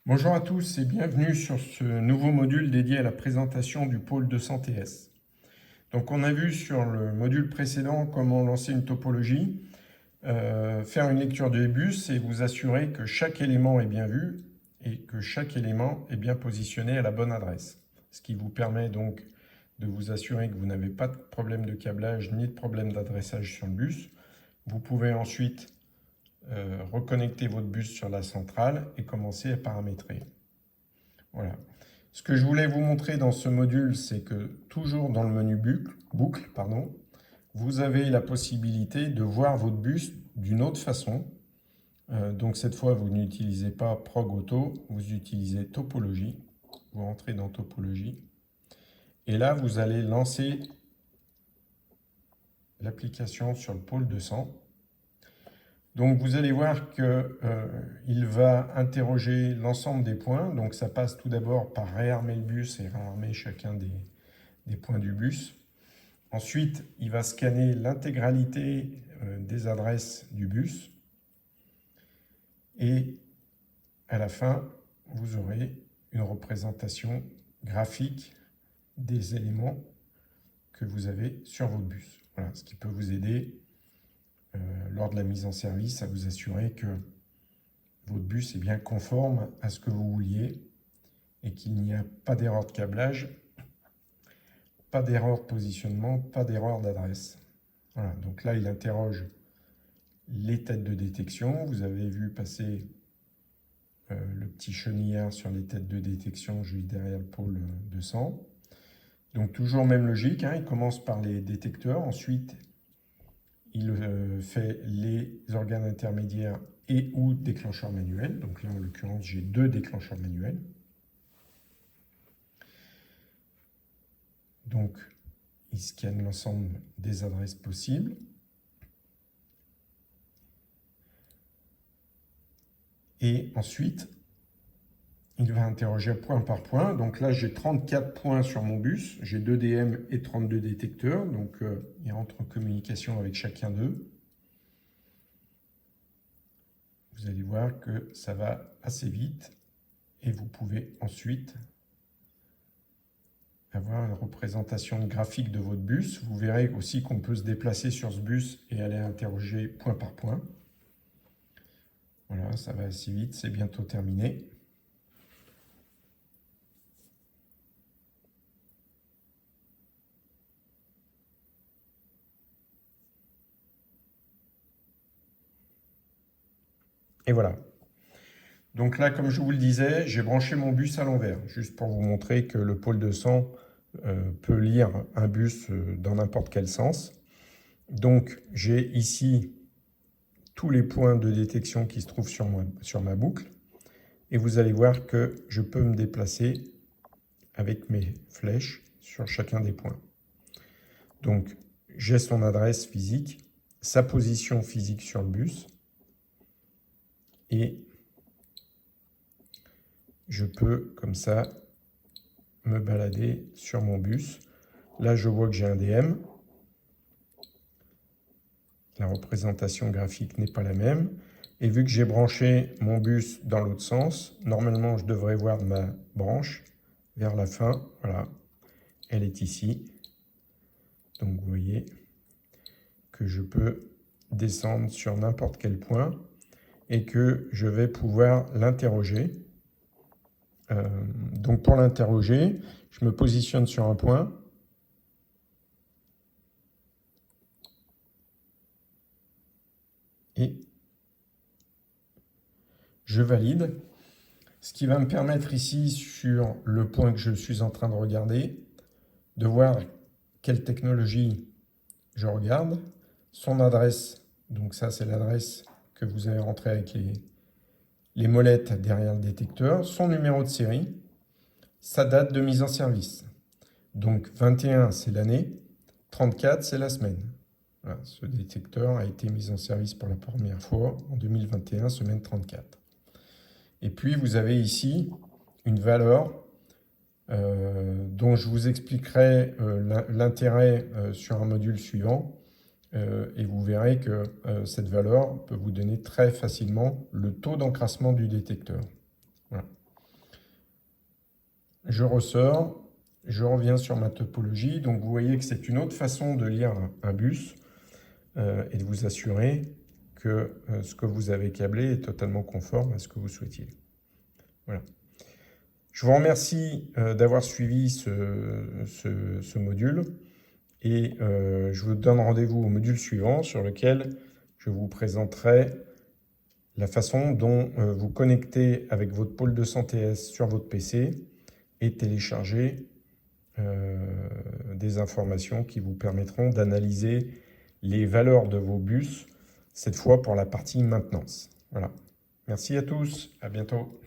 Bonjour à tous et bienvenue sur ce nouveau module dédié à la présentation du pôle 200TS. Donc on a vu sur le module précédent comment lancer une topologie, faire une lecture des bus et vous assurer que chaque élément est bien vu et que chaque élément est bien positionné à la bonne adresse. Ce qui vous permet donc de vous assurer que vous n'avez pas de problème de câblage ni de problème d'adressage sur le bus. Vous pouvez ensuite reconnecter votre bus sur la centrale et commencer à paramétrer. Voilà. Ce que je voulais vous montrer dans ce module, c'est que toujours dans le menu boucle, vous avez la possibilité de voir votre bus d'une autre façon. Donc cette fois, vous n'utilisez pas Prog Auto, vous utilisez Topologie. Vous rentrez dans Topologie. Et là, vous allez lancer l'application sur le pôle 200. Donc vous allez voir qu'il va interroger l'ensemble des points. Donc ça passe tout d'abord par réarmer le bus et réarmer chacun des points du bus. Ensuite, il va scanner l'intégralité des adresses du bus. Et à la fin, vous aurez une représentation graphique des éléments que vous avez sur votre bus. Voilà, ce qui peut vous aider lors de la mise en service à vous assurer que votre bus est bien conforme à ce que vous vouliez et qu'il n'y a pas d'erreur de câblage, pas d'erreur de positionnement, pas d'erreur d'adresse. Voilà, donc là, il interroge les têtes de détection. Vous avez vu passer le petit chenillard sur les têtes de détection juste derrière le pôle 200. Donc toujours même logique, hein, il commence par les détecteurs, ensuite il fait les organes intermédiaires et ou déclencheurs manuels. Donc là, en l'occurrence, j'ai deux déclencheurs manuels. Donc, il scanne l'ensemble des adresses possibles. Et ensuite, il va interroger point par point. Donc là, j'ai 34 points sur mon bus. J'ai 2 DM et 32 détecteurs. Donc, il rentre en communication avec chacun d'eux. Vous allez voir que ça va assez vite. Et vous pouvez ensuite avoir une représentation graphique de votre bus. Vous verrez aussi qu'on peut se déplacer sur ce bus et aller interroger point par point. Voilà, ça va assez vite, c'est bientôt terminé. Et voilà. Donc là, comme je vous le disais, j'ai branché mon bus à l'envers, juste pour vous montrer que le pôle 200 peut lire un bus dans n'importe quel sens. Donc j'ai ici tous les points de détection qui se trouvent sur ma boucle. Et vous allez voir que je peux me déplacer avec mes flèches sur chacun des points. Donc j'ai son adresse physique, sa position physique sur le bus. Et je peux, comme ça, me balader sur mon bus. Là, je vois que j'ai un DM. La représentation graphique n'est pas la même. Et vu que j'ai branché mon bus dans l'autre sens, normalement, je devrais voir ma branche vers la fin. Voilà, elle est ici. Donc, vous voyez que je peux descendre sur n'importe quel point et que je vais pouvoir l'interroger. Donc, pour l'interroger, je me positionne sur un point. Et je valide, ce qui va me permettre ici sur le point que je suis en train de regarder, de voir quelle technologie je regarde, son adresse, donc ça c'est l'adresse que vous avez rentrée avec les molettes derrière le détecteur, son numéro de série, sa date de mise en service. Donc 21 c'est l'année, 34 c'est la semaine. Voilà, ce détecteur a été mis en service pour la première fois en 2021, semaine 34. Et puis, vous avez ici une valeur dont je vous expliquerai l'intérêt sur un module suivant. Et vous verrez que cette valeur peut vous donner très facilement le taux d'encrassement du détecteur. Voilà. je ressors, je reviens sur ma topologie. Donc vous voyez que c'est une autre façon de lire un bus et de vous assurer que ce que vous avez câblé est totalement conforme à ce que vous souhaitiez. Voilà. Je vous remercie d'avoir suivi ce module et je vous donne rendez-vous au module suivant sur lequel je vous présenterai la façon dont vous connectez avec votre pôle 200TS sur votre PC et télécharger des informations qui vous permettront d'analyser les valeurs de vos bus, cette fois pour la partie maintenance. Voilà. Merci à tous, à bientôt.